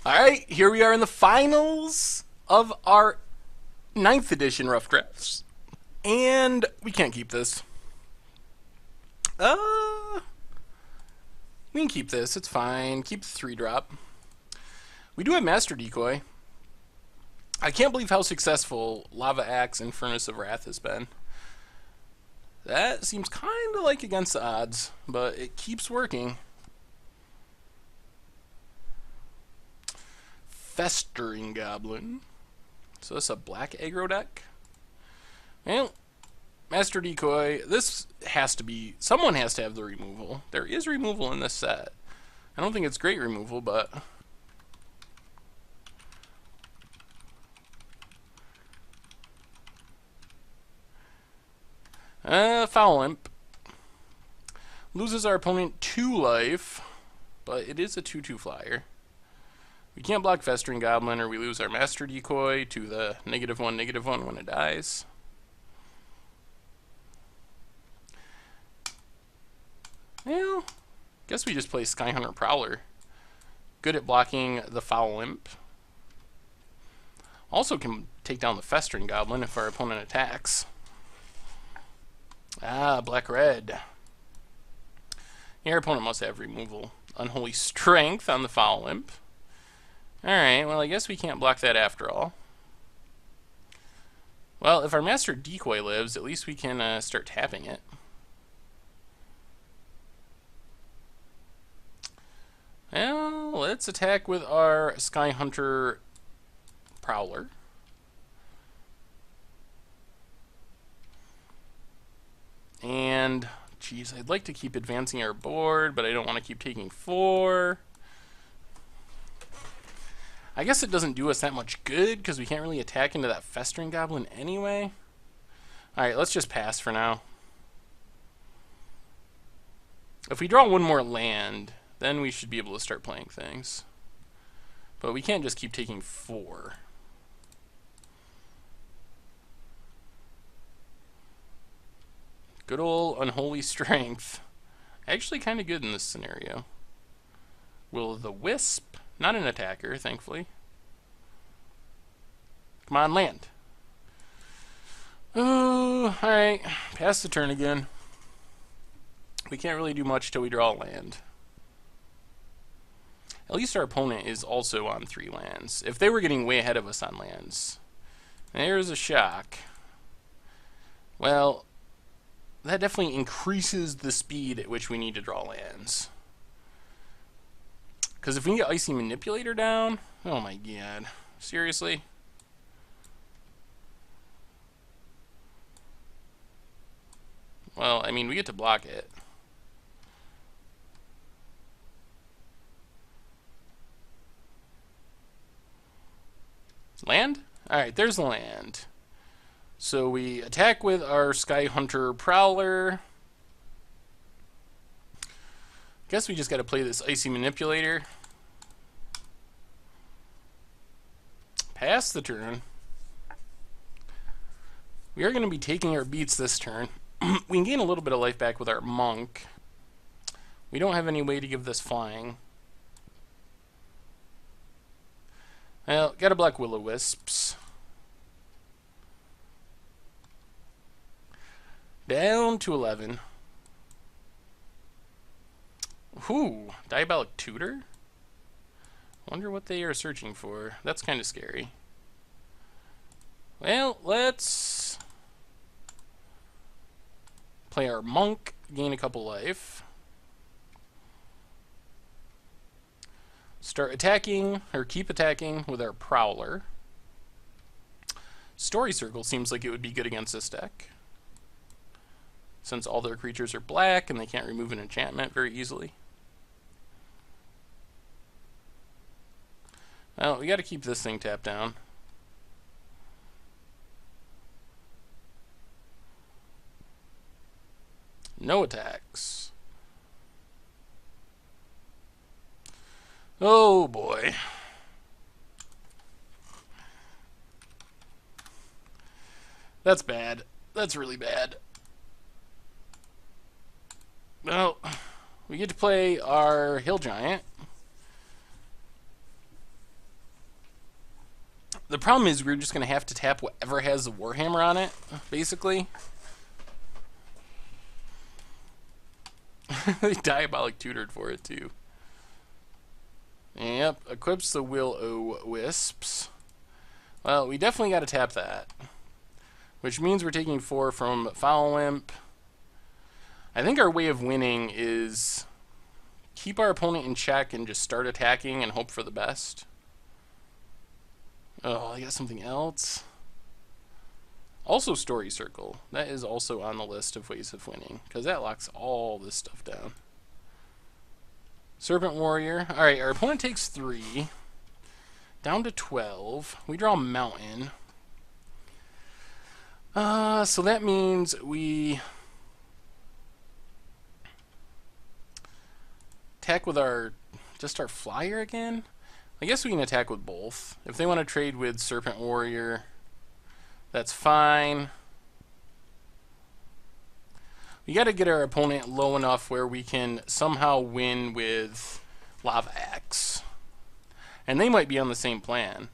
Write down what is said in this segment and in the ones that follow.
Alright, here we are in the finals of our ninth edition Rough Drafts. And we can't keep this. Uh, we can keep this. It's fine. Keep the 3-drop. We do have Master Decoy. I can't believe how successful Lava Axe and Furnace of Wrath has been. That seems kind of like against the odds, but it keeps working. Festering Goblin. So this is a black aggro deck. Well, Master Decoy, this has to be... Someone has to have the removal. There is removal in this set. I don't think it's great removal, but... Foul Imp. Loses our opponent 2 life, but it is a 2/2 flyer. We can't block Festering Goblin, or we lose our Master Decoy to the -1/-1 when it dies. Well, guess we just play Skyhunter Prowler. Good at blocking the Foul Imp. Also can take down the Festering Goblin if our opponent attacks. Ah, black-red. Your opponent must have removal. Unholy Strength on the Foul Imp. Alright, well I guess we can't block that after all. Well, if our Master Decoy lives, at least we can start tapping it. Well, let's attack with our Skyhunter Prowler. And, geez, I'd like to keep advancing our board, but I don't want to keep taking 4. I guess it doesn't do us that much good, because we can't really attack into that Festering Goblin anyway. Alright, let's just pass for now. If we draw one more land, then we should be able to start playing things. But we can't just keep taking 4. Good old Unholy Strength. Actually kind of good in this scenario. Will-o'-the-Wisp. Not an attacker, thankfully. Come on, land. Oh, alright. Pass the turn again. We can't really do much till we draw land. At least our opponent is also on 3 lands. If they were getting way ahead of us on lands. There's a shock. Well, that definitely increases the speed at which we need to draw lands. Because if we can get Icy Manipulator down... Oh my god. Seriously? Well, I mean, we get to block it. Land? Alright, there's the land. So we attack with our Skyhunter Prowler. Guess we just gotta play this Icy Manipulator. Pass the turn. We are gonna be taking our beats this turn. We can gain a little bit of life back with our Monk. We don't have any way to give this flying. Well, gotta block Will-o'-Wisps. Down to 11. Ooh, Diabolic Tutor? Wonder what they are searching for. That's kind of scary. Well, let's play our Monk, gain a couple life. Start attacking, or keep attacking with our Prowler. Story Circle seems like it would be good against this deck, since all their creatures are black and they can't remove an enchantment very easily. Well, we gotta keep this thing tapped down. No attacks. Oh boy. That's bad. That's really bad. Well, we get to play our Hill Giant. The problem is we're just going to have to tap whatever has the Warhammer on it, basically. They Diabolic tutored for it, too. Yep, equips the Will-O-Wisps. Well, we definitely got to tap that. Which means we're taking 4 from Foul Imp. I think our way of winning is keep our opponent in check and just start attacking and hope for the best. Oh, I got something else. Also Story Circle. That is also on the list of ways of winning, because that locks all this stuff down. Serpent Warrior. Alright, our opponent takes 3. Down to 12. We draw Mountain. So that means we attack with our flyer again? I guess we can attack with both. If they want to trade with Serpent Warrior, that's fine. We got to get our opponent low enough where we can somehow win with Lava Axe. And they might be on the same plan.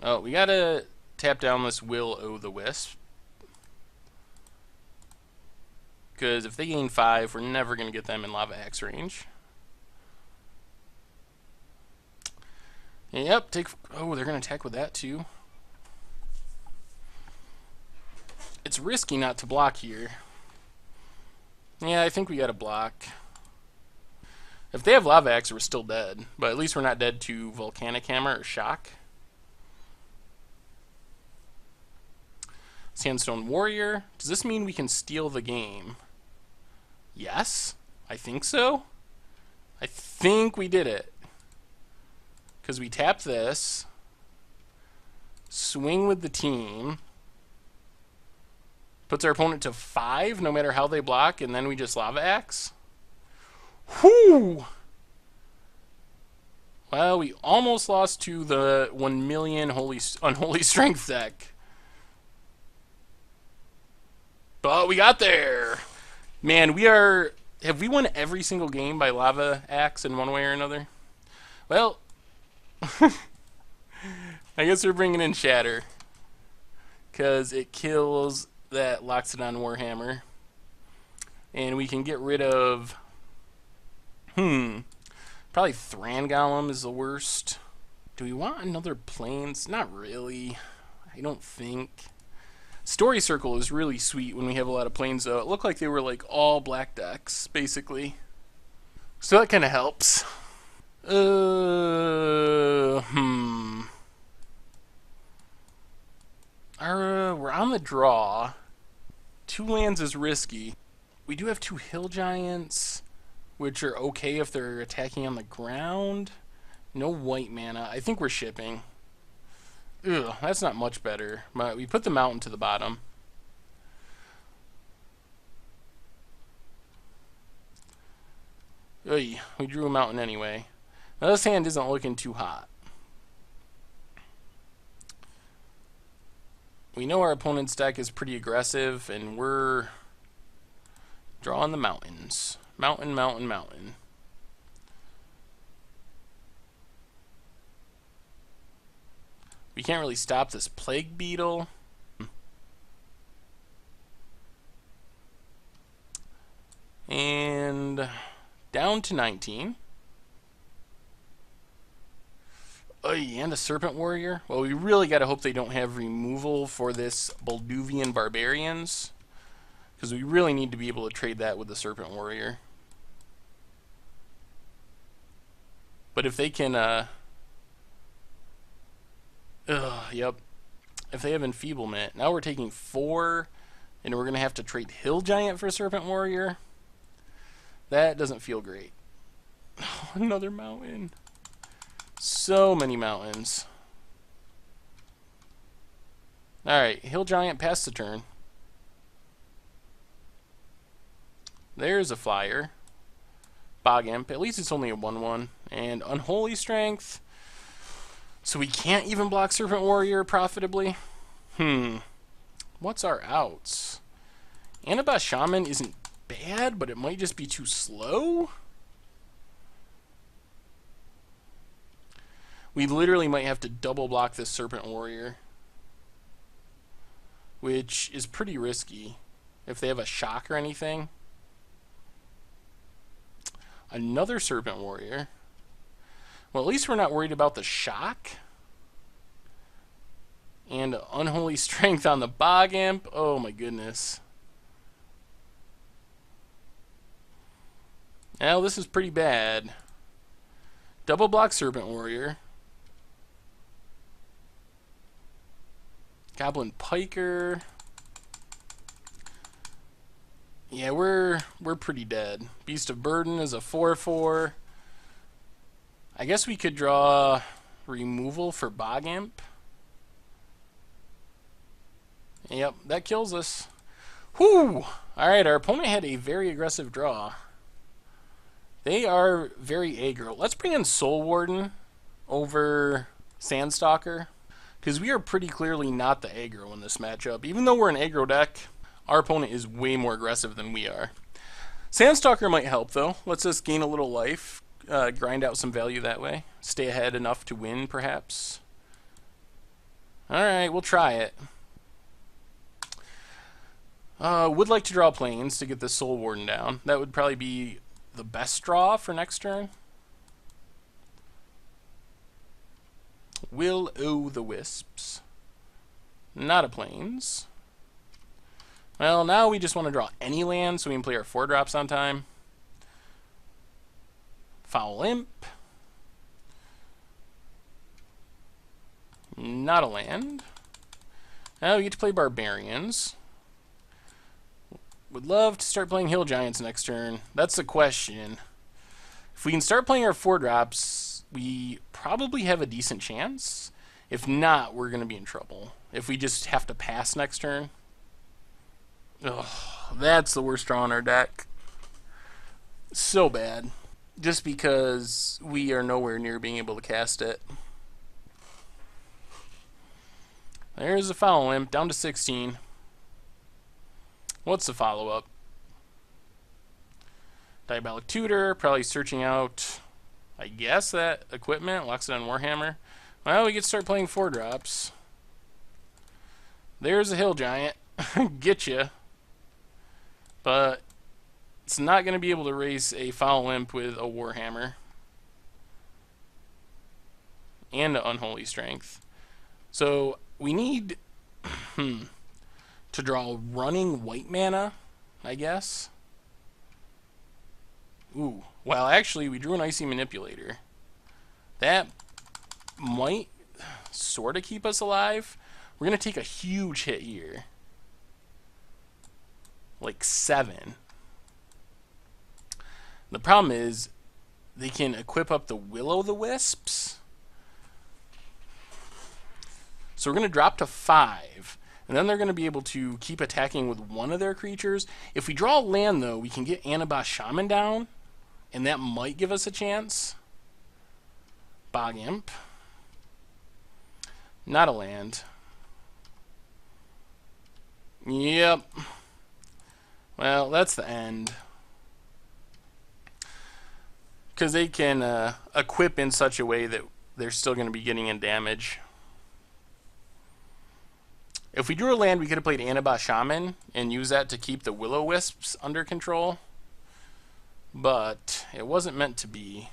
Oh, we got to tap down this Will-O-the-Wisp. Because if they gain 5, we're never going to get them in Lava Axe range. Yep, oh, they're going to attack with that too. It's risky not to block here. Yeah, I think we got to block. If they have Lava Axe, we're still dead. But at least we're not dead to Volcanic Hammer or Shock. Sandstone Warrior. Does this mean we can steal the game? Yes, I think so. I think we did it. Because we tap this, swing with the team, puts our opponent to 5 no matter how they block, and then we just Lava Axe. Whoo! Well, we almost lost to the 1 million Unholy Strength deck. But we got there. Man, have we won every single game by Lava Axe in one way or another? Well, I guess we're bringing in Shatter. Because it kills that Loxodon Warhammer. And we can get rid of... probably Thran Golem is the worst. Do we want another Plains? Not really. I don't think... Story Circle is really sweet when we have a lot of planes, though. It looked like they were like all black decks, basically. So that kind of helps. We're on the draw. 2 lands is risky. We do have 2 Hill Giants, which are okay if they're attacking on the ground. No white mana. I think we're shipping. Ugh, that's not much better. But we put the Mountain to the bottom. Oy, we drew a Mountain anyway. Now this hand isn't looking too hot. We know our opponent's deck is pretty aggressive, and we're drawing the mountains. Mountain, mountain, mountain. We can't really stop this Plague Beetle. And down to 19. Oh, and a Serpent Warrior. Well, we really got to hope they don't have removal for this Bolduvian Barbarians. Because we really need to be able to trade that with the Serpent Warrior. But if they can... yep. If they have Enfeeblement, now we're taking 4, and we're going to have to trade Hill Giant for Serpent Warrior. That doesn't feel great. Oh, another mountain. So many mountains. Alright, Hill Giant passed the turn. There's a flyer. Bog Imp. At least it's only a 1/1. And Unholy Strength. So we can't even block Serpent Warrior profitably? What's our outs? Anabas Shaman isn't bad, but it might just be too slow? We literally might have to double block this Serpent Warrior, which is pretty risky if they have a shock or anything. Another Serpent Warrior. Well, at least we're not worried about the shock. And Unholy Strength on the Bog Imp. Oh my goodness. Now this is pretty bad. Double block Serpent Warrior. Goblin Piker. Yeah, we're pretty dead. Beast of Burden is a 4/4. I guess we could draw removal for Bog Imp. Yep, that kills us. Whew! Alright, our opponent had a very aggressive draw. They are very aggro. Let's bring in Soul Warden over Sandstalker, because we are pretty clearly not the aggro in this matchup. Even though we're an aggro deck, our opponent is way more aggressive than we are. Sandstalker might help, though. Lets us gain a little life, grind out some value that way. Stay ahead enough to win, perhaps. Alright, we'll try it. Would like to draw Plains to get this Soul Warden down. That would probably be the best draw for next turn. Will-o'-the-wisps. Not a Plains. Well, now we just want to draw any land so we can play our 4-drops on time. Foul Imp. Not a land. Now we get to play Barbarians. Would love to start playing Hill Giants next turn. That's the question. If we can start playing our 4-drops, we probably have a decent chance. If not, we're going to be in trouble. If we just have to pass next turn. Ugh, that's the worst draw in our deck. So bad. Just because we are nowhere near being able to cast it. There's the Foul Imp, down to 16. What's the follow-up? Diabolic Tutor, probably searching out, I guess, that equipment. Loxodon Warhammer. Well, we get to start playing 4-drops. There's a Hill Giant. Get ya. But it's not going to be able to race a Foul Imp with a Warhammer. And an Unholy Strength. So we need to draw running white mana, I guess. Ooh. Well, actually, we drew an Icy Manipulator. That might sort of keep us alive. We're going to take a huge hit here. Like 7. The problem is they can equip up the Will-o'-the-wisps. So we're going to drop to 5. And then they're going to be able to keep attacking with one of their creatures. If we draw a land, though, we can get Anubis Shaman down. And that might give us a chance. Bog Imp. Not a land. Yep. Well, that's the end. Because they can equip in such a way that they're still going to be getting in damage. If we drew a land, we could have played Anubis Shaman and use that to keep the Will-o'-wisps under control. But it wasn't meant to be.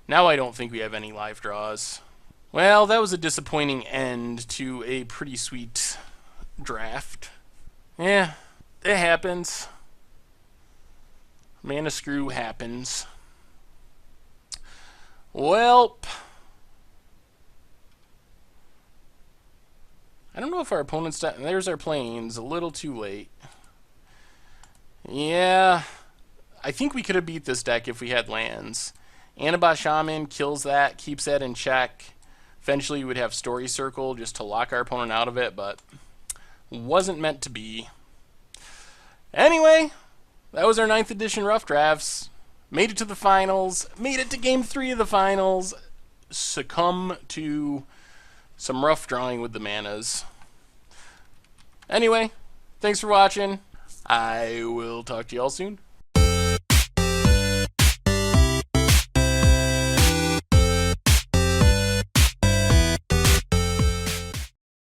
Now I don't think we have any live draws. Well, that was a disappointing end to a pretty sweet draft. Yeah, it happens. Mana screw happens. Welp. I don't know if our opponent's... There's our Plains. A little too late. Yeah. I think we could have beat this deck if we had lands. Anubis Shaman kills that, keeps that in check. Eventually we would have Story Circle just to lock our opponent out of it, but wasn't meant to be. Anyway, that was our 9th edition Rough Drafts. Made it to the finals. Made it to Game 3 of the finals. Succumb to some rough drawing with the manas. Anyway, thanks for watching. I will talk to you all soon.